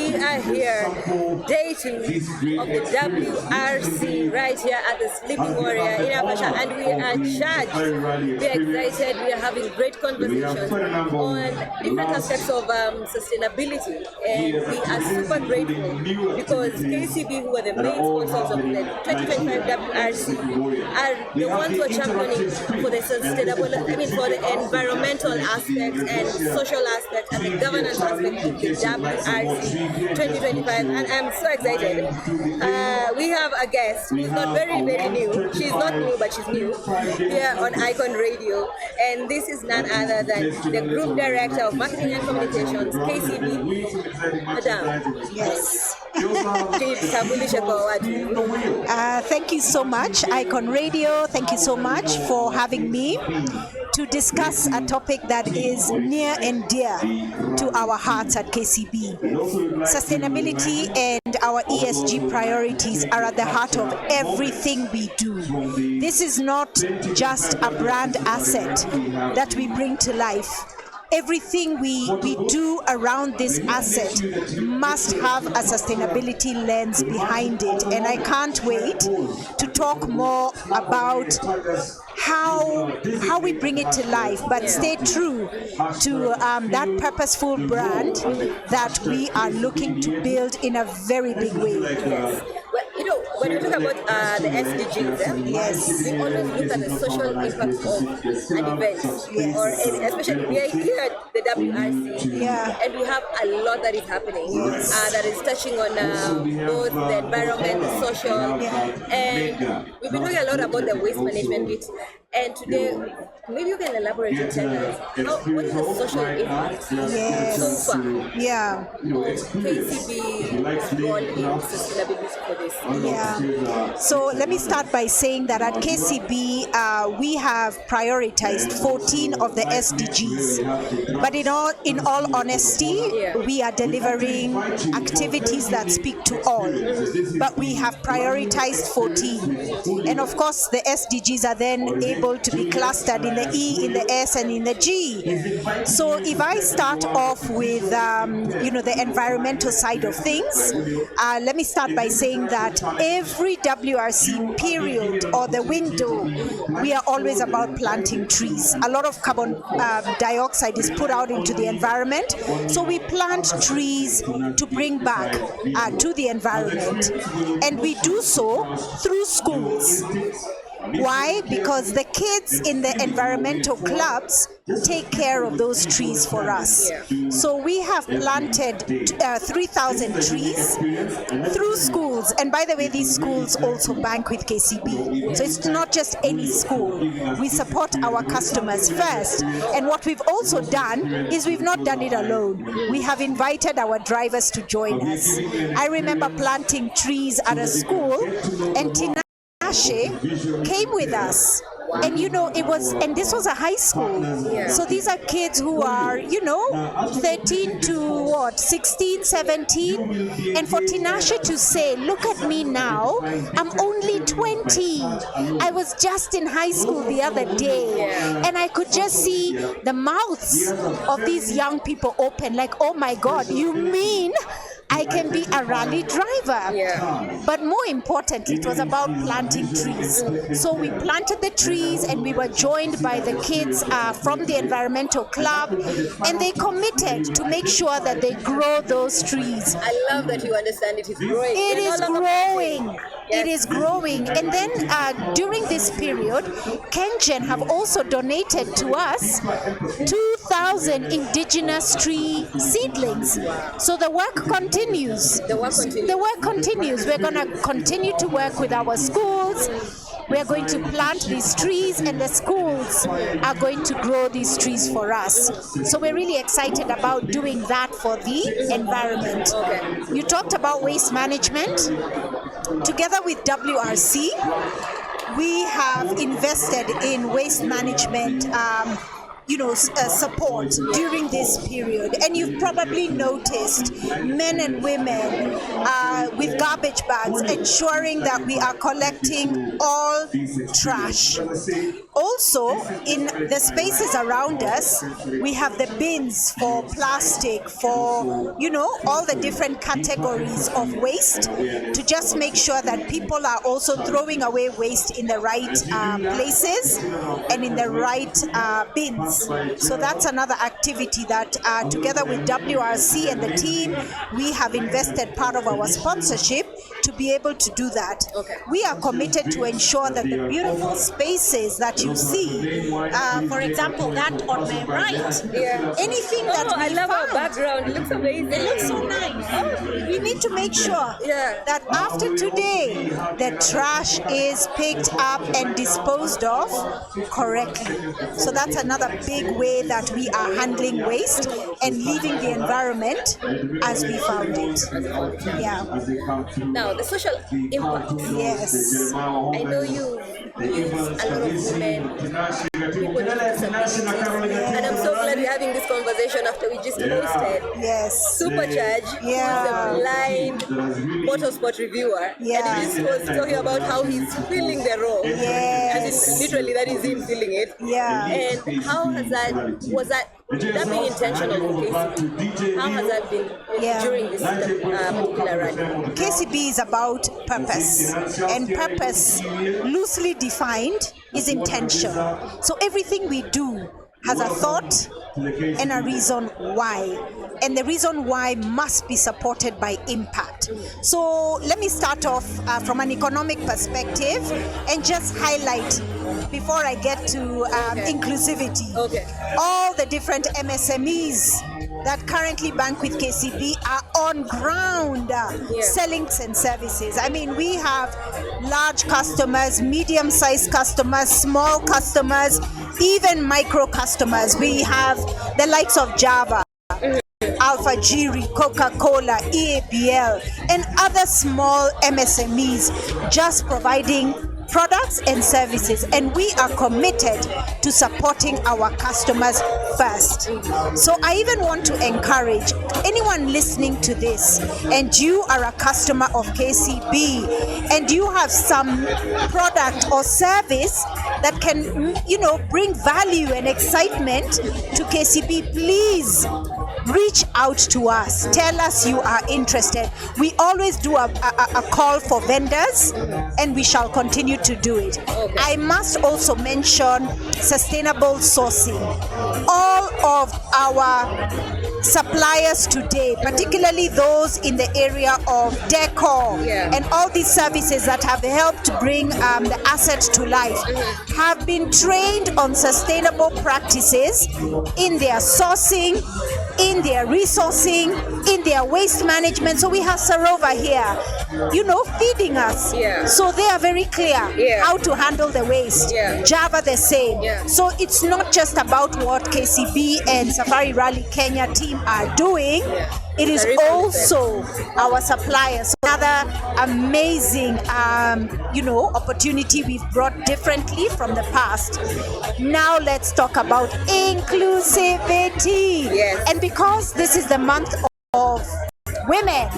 We are here, day 2 of the WRC right here at the Sleeping Warrior in Abasha, and we are charged. We are excited. We are having great conversations on different aspects of sustainability, and we are super grateful because KCB, who are the main sponsors of the 2025 WRC, are the ones who are championing for the sustainable, for the environmental aspects and social aspects and the governance aspect of the WRC 2025, and I'm so excited. We have a guest who's not very new. She's not new, but she's new here on Icon Radio, and this is none other than the Group Director of Marketing and Communications, KCB. Madam. Yes. Thank you so much, Icon Radio. Thank you so much for having me to discuss a topic that is near and dear to our hearts at KCB. Sustainability and our ESG priorities are at the heart of everything we do. This is not just a brand asset that we bring to life. Everything we do around this asset must have a sustainability lens behind it, and I can't wait to talk more about how we bring it to life, but stay true to that purposeful brand that we are looking to build in a very big way. Yes. Well, when we talk about the SDGs, yes, we always look at the social impact of an event, yes, or especially we are here at the WRC, and we have a lot that is happening, yes, that is touching on both the environment, the social, and we've been talking a lot about the waste management bit. And today, maybe you can elaborate and tell us what is the social impact so far? KCB role in sustainability for this. So let me start by saying that at KCB, we have prioritized 14 of the SDGs. But in all honesty, we are delivering activities that speak to all. But we have prioritized 14. And of course, the SDGs are then able to be clustered in the E, in the S, and in the G. So if I start off with, the environmental side of things, let me start by saying that every WRC period or the window, we are always about planting trees. A lot of carbon dioxide is put out into the environment, so we plant trees to bring back to the environment. And we do so through schools. Why? Because the kids in the environmental clubs take care of those trees for us. So we have planted 3,000 trees through schools. And by the way, these schools also bank with KCB. So it's not just any school. We support our customers first. And what we've also done is we've not done it alone. We have invited our drivers to join us. I remember planting trees at a school, and came with us. And this was a high school. So these are kids who are, 13 to 16, 17. And for Tinashe to say, look at me now, I'm only 20. I was just in high school the other day. And I could just see the mouths of these young people open, like, oh my God, you mean I can be a rally driver? But more importantly, it was about planting trees. So we planted the trees, and we were joined by the kids from the environmental club, and they committed to make sure that they grow those trees. I love that you understand it is growing. It is growing. It is growing. And then during this period, Kengen have also donated to us 2,000 indigenous tree seedlings. So the work continues. The work continues. We're going to continue to work with our schools. We're going to plant these trees, and the schools are going to grow these trees for us. So we're really excited about doing that for the environment. You talked about waste management. Together with WRC, we have invested in waste management support during this period. And you've probably noticed men and women with garbage bags ensuring that we are collecting all trash. Also, in the spaces around us, we have the bins for plastic, for, all the different categories of waste, to just make sure that people are also throwing away waste in the right places and in the right bins. So that's another activity that together with WRC and the team, we have invested part of our sponsorship to be able to do that. Okay. We are committed to ensure that the beautiful spaces that you see, for example, that on my right, anything that we I love found, our background. It looks amazing. it looks so nice. We need to make sure that after today, the trash is picked up and disposed of correctly. So that's another big way that we are handling waste and leaving the environment as we found it. Yeah. Now, the social impact. Yes. I know you use a lot of women, people with disabilities, and I'm so glad we're having this conversation after we just posted Yes. Supercharge, Yeah. who's a blind motorsport reviewer, Yeah. and he just was talking about how he's feeling the role. Yes. And it's literally that is him feeling it. Yeah. And how has that being intentional for KCB? How has that been during this particular run? KCB is about purpose, and purpose, loosely defined, is intention. So everything we do has a thought and a reason why, and the reason why must be supported by impact. So let me start off from an economic perspective and just highlight, before I get to inclusivity, all the different MSMEs that currently bank with KCB are on ground selling and services. I mean, we have large customers, medium-sized customers, small customers, even micro customers. We have the likes of Java, Alpha Giri, Coca-Cola, EAPL, and other small MSMEs just providing products and services, and we are committed to supporting our customers first. So I even want to encourage anyone listening to this, and you are a customer of KCB, and you have some product or service that can, bring value and excitement to KCB, please reach out to us. Tell us you are interested. We always do a call for vendors, and we shall continue to do it. I must also mention sustainable sourcing. All of our suppliers today, particularly those in the area of decor and all these services that have helped bring the asset to life, have been trained on sustainable practices in their sourcing, in their resourcing, in their waste management. So we have Sarova here, feeding us. So they are very clear how to handle the waste. Java the same. So it's not just about what KCB and Safari Rally Kenya team are doing. It is also our suppliers. Another amazing, opportunity we've brought differently from the past. Now let's talk about inclusivity. And because this is the month of women,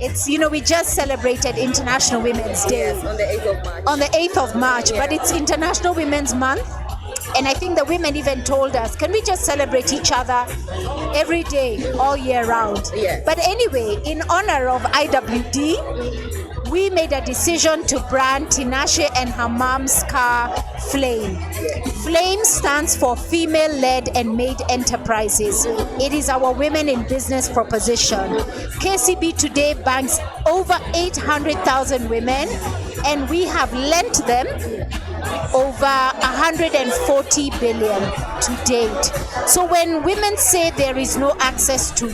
it's, we just celebrated International Women's Day. On the 8th of March. On the 8th of March, but it's International Women's Month. And I think the women even told us, can we just celebrate each other every day, all year round? But anyway, in honor of IWD, we made a decision to brand Tinashe and her mom's car Flame. Flame stands for Female-Led and Made Enterprises. It is our women in business proposition. KCB today banks over 800,000 women, and we have lent them over 140 billion to date. So when women say there is no access to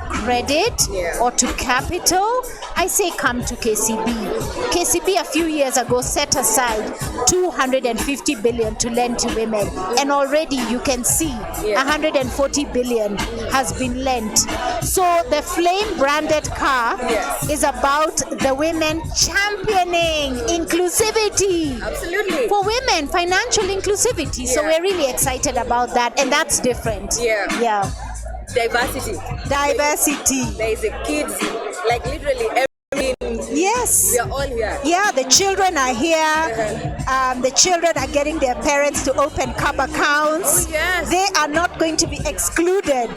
credit or to capital, I say come to KCB. KCB a few years ago set aside 250 billion to lend to women, and already you can see 140 billion has been lent. So the Flame branded car is about the women championing inclusivity. Absolutely. For women, financial inclusivity. So we're really excited about that, and that's different. Yeah. Diversity. There is a kids, like literally everything. Yes. We are all here. Yeah, the children are here. The children are getting their parents to open cup accounts. Oh, yes. They are not going to be excluded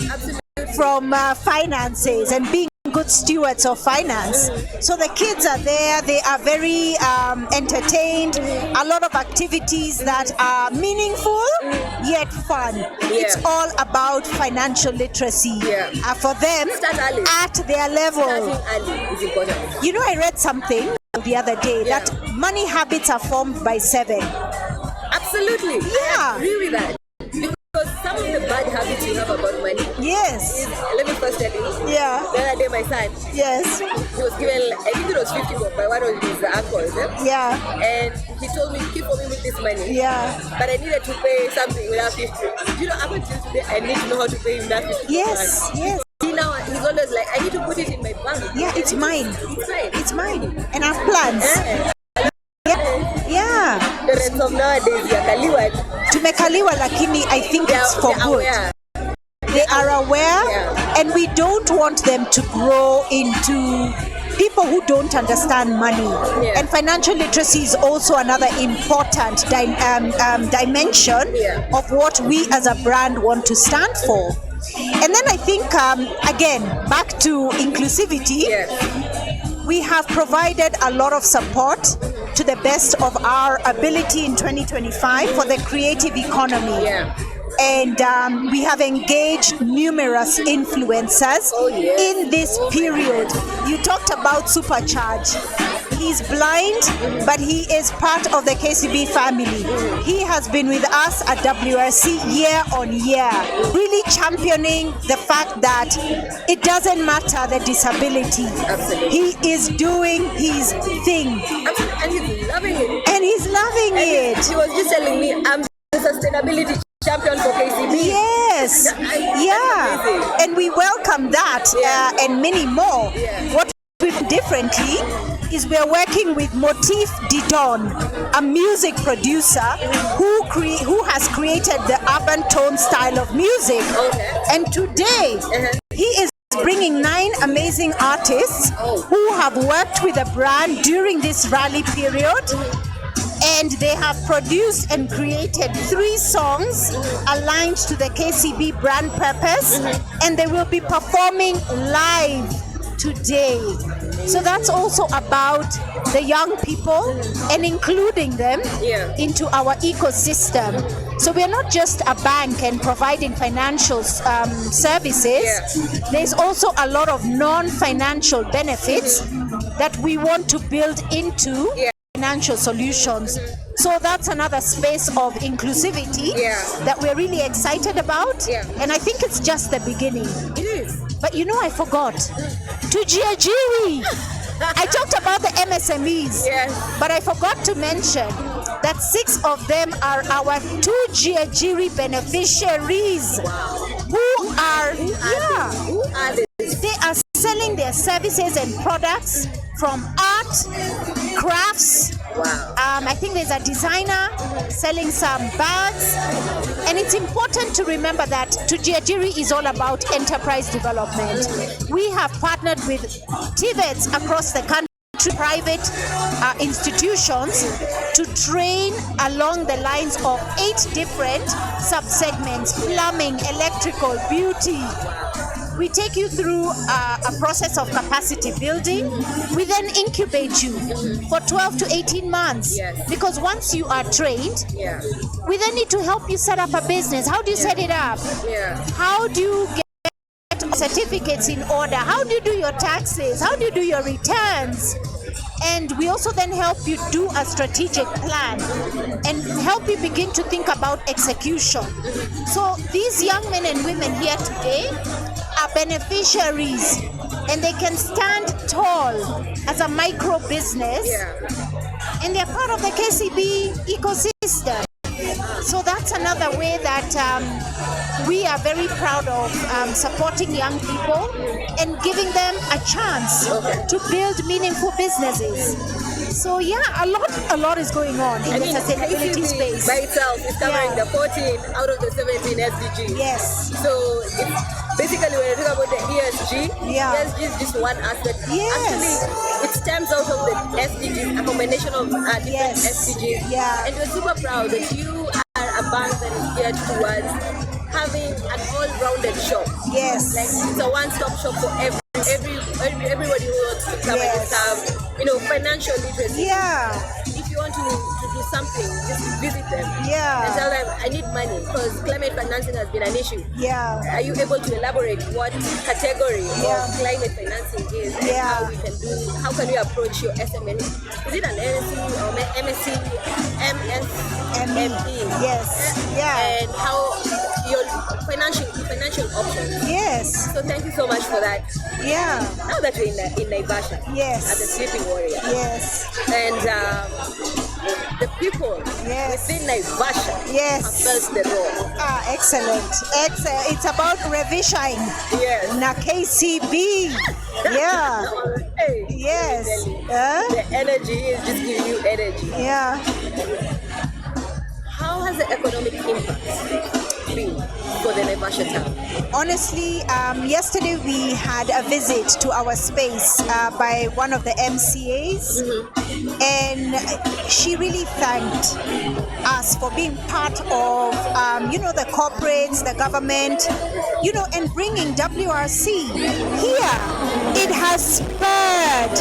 from finances and being good stewards of finance. So the kids are there. They are very entertained. A lot of activities that are meaningful yet fun. It's all about financial literacy for them at their level. Starting early is important. You know, I read something the other day that money habits are formed by 7. Absolutely. I agree with that. Because some of the bad habits you have about money. Yes. Let me first tell you. Yeah. The other day, my son. Yes. He was given, I think it was 50 bob by one of his uncles. Yeah. And he told me, keep for me with this money. Yeah. But I needed to pay something without 50. You know, up until today, I need to know how to pay without 50. Yes. Yes. See, now he's always like, I need to put it in my bank. Yeah, it's mine. It's mine. It's mine. And I have plans. Yeah. The rest of nowadays, Tumekaliwa, lakini I think it's for good. Aware. They are aware, and we don't want them to grow into people who don't understand money. And financial literacy is also another important dimension of what we as a brand want to stand for. And then I think, again, back to inclusivity, we have provided a lot of support to the best of our ability in 2025 for the creative economy. And we have engaged numerous influencers in this period. You talked about Supercharge. He's blind, but he is part of the KCB family. He has been with us at WRC year on year, really championing the fact that it doesn't matter the disability. He is doing his thing. And he's loving it. And he's loving it. He was just telling me, I'm the sustainability champion for KCB. Yes. Yeah. And we welcome that and many more. What we've done differently is we are working with Motif Didon, a music producer who has created the urban tone style of music. And today he is bringing 9 amazing artists who have worked with the brand during this rally period. And they have produced and created 3 songs aligned to the KCB brand purpose, and they will be performing live today. So that's also about the young people and including them into our ecosystem. So we're not just a bank and providing financial services. There's also a lot of non-financial benefits that we want to build into financial solutions. So that's another space of inclusivity that we're really excited about. And I think it's just the beginning. It is. But you know, I forgot. Tujiajiri. I talked about the MSMEs, but I forgot to mention that 6 of them are our Tujiajiri beneficiaries who are they are selling their services and products from art, crafts. I think there's a designer selling some bags. And it's important to remember that Tujiajiri is all about enterprise development. We have partnered with TVETs across the country, private institutions, to train along the lines of 8 different sub-segments: plumbing, electrical, beauty. We take you through a process of capacity building. We then incubate you for 12 to 18 months. Because once you are trained, we then need to help you set up a business. How do you set it up? How do you get certificates in order? How do you do your taxes? How do you do your returns? And we also then help you do a strategic plan and help you begin to think about execution. So these young men and women here today are beneficiaries and they can stand tall as a micro business, and they're part of the KCB ecosystem. So that's another way that we are very proud of supporting young people and giving them a chance to build meaningful businesses. So yeah, a lot is going on in the sustainability space. By itself, it's covering the 14 out of the 17 SDGs. Yes. So basically, when you talk about the ESG, ESG is just one aspect. Yes. Actually, it stems out of the SDGs, a combination of different SDGs. Yeah. And we're super proud that you are a bank that is geared towards having an all-rounded shop. Yes. Like it's a one-stop shop for everybody who wants to come and have, financial literacy. Yeah. If you want to do something, just visit them. Yeah. And tell them, I need money because climate financing has been an issue. Yeah. Are you able to elaborate what category of climate financing is and how can you approach your SME? Is it an MSc or MSc, MSME? Yes. Yeah. And how your financial options. Yes. So thank you so much for that. Yeah. Now that we're in Naivasha, yes, at the Sleeping Warrior, yes, and the people within Naivasha have felt the role. Excellent. It's about revishing. Yes. Na KCB. Yeah. Hey, yes. The energy is just giving you energy. Yeah. How has the economic impact been for the Naivasha town? Honestly, yesterday we had a visit to our space by one of the MCAs, and she really thanked us for being part of, the corporates, the government, and bringing WRC here. It has spurred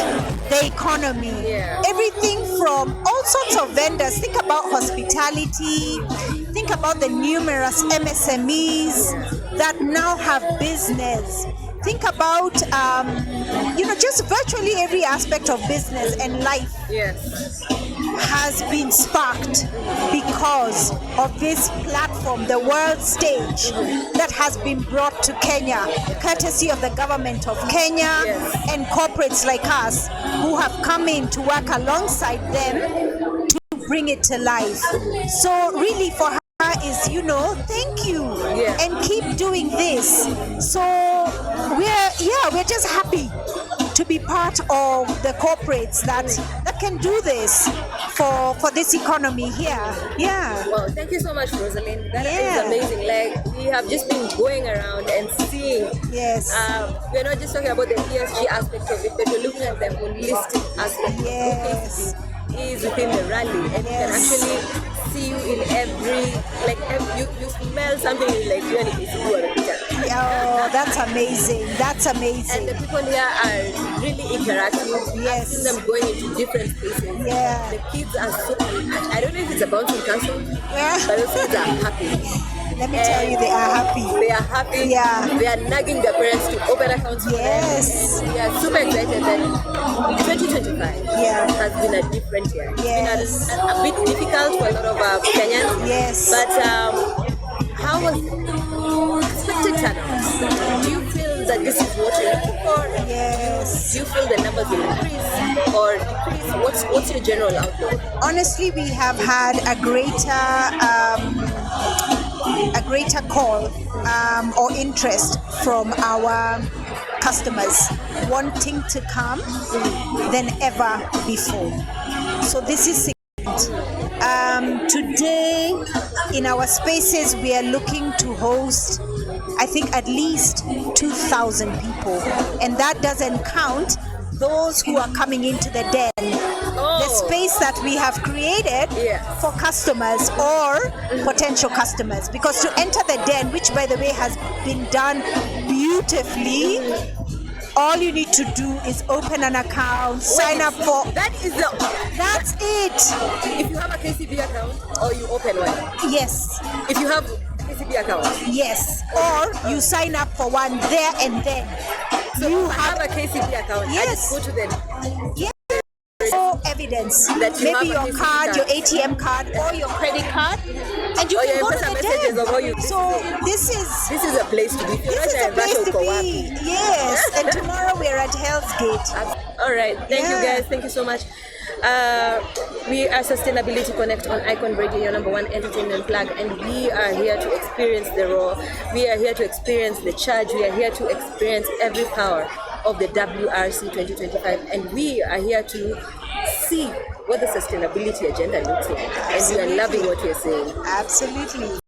the economy. Yeah. Everything from all sorts of vendors. Think about hospitality. Think about the numerous MSMEs that now have business. Think about, just virtually every aspect of business and life has been sparked because of this platform, the world stage, that has been brought to Kenya, courtesy of the government of Kenya and corporates like us who have come in to work alongside them to bring it to life. So really for her is, thank you and keep doing this. So we're just happy to be part of the corporates that can do this for this economy here. Yeah. Well, thank you so much, Rosalind. That is amazing. Like, we have just been going around and seeing. Yes. We're not just talking about the ESG aspect of it, but we're looking at the holistic aspect. Yes. Is within the rally, and you can actually see you in you smell something like you and Oh, that's amazing. That's amazing. And the people here are really interactive. Yes. I've seen them going into different spaces. Yeah. The kids are so, I don't know if it's a bouncing castle, but the kids are happy. Let me tell you, they are happy. They are happy. Yeah. They are nagging their parents to open accounts for them. And we are super excited that 2025 has been a different year. Yes. It's been a bit difficult for a lot of Kenyans. Yes. But how was expected turnout? Do you feel that this is what you're looking for? Yes. Do you feel the numbers will increase or decrease? What's your general outlook? Honestly, we have had a greater call or interest from our customers wanting to come than ever before. So this is today in our spaces we are looking to host, I think, at least 2,000 people, and that doesn't count those who are coming into the den. The space that we have created for customers or potential customers, because to enter the den, which by the way has been done beautifully, all you need to do is open an account, sign up for... That's it. If you have a KCB account or you open one? Yes. If you have a KCB account? Yes. Or you sign up for one there and then. So you have a KCB account. Yes. I just go to the... Yes. Or evidence, that maybe your card, your ATM card, or your credit card, And you Oh, can yeah, go to some the messages den. of how you. So this is a place to be. this is a place to be. Yes. And tomorrow we are at Hell's Gate. All right. Thank you, Yeah. guys. Thank you so much. We are Sustainability Connect on Icon Radio, your number one entertainment plug, and we are here to experience the raw. We are here to experience the charge. We are here to experience every power of the WRC 2025, and we are here to see what the sustainability agenda looks like. And we are loving what you're saying. Absolutely.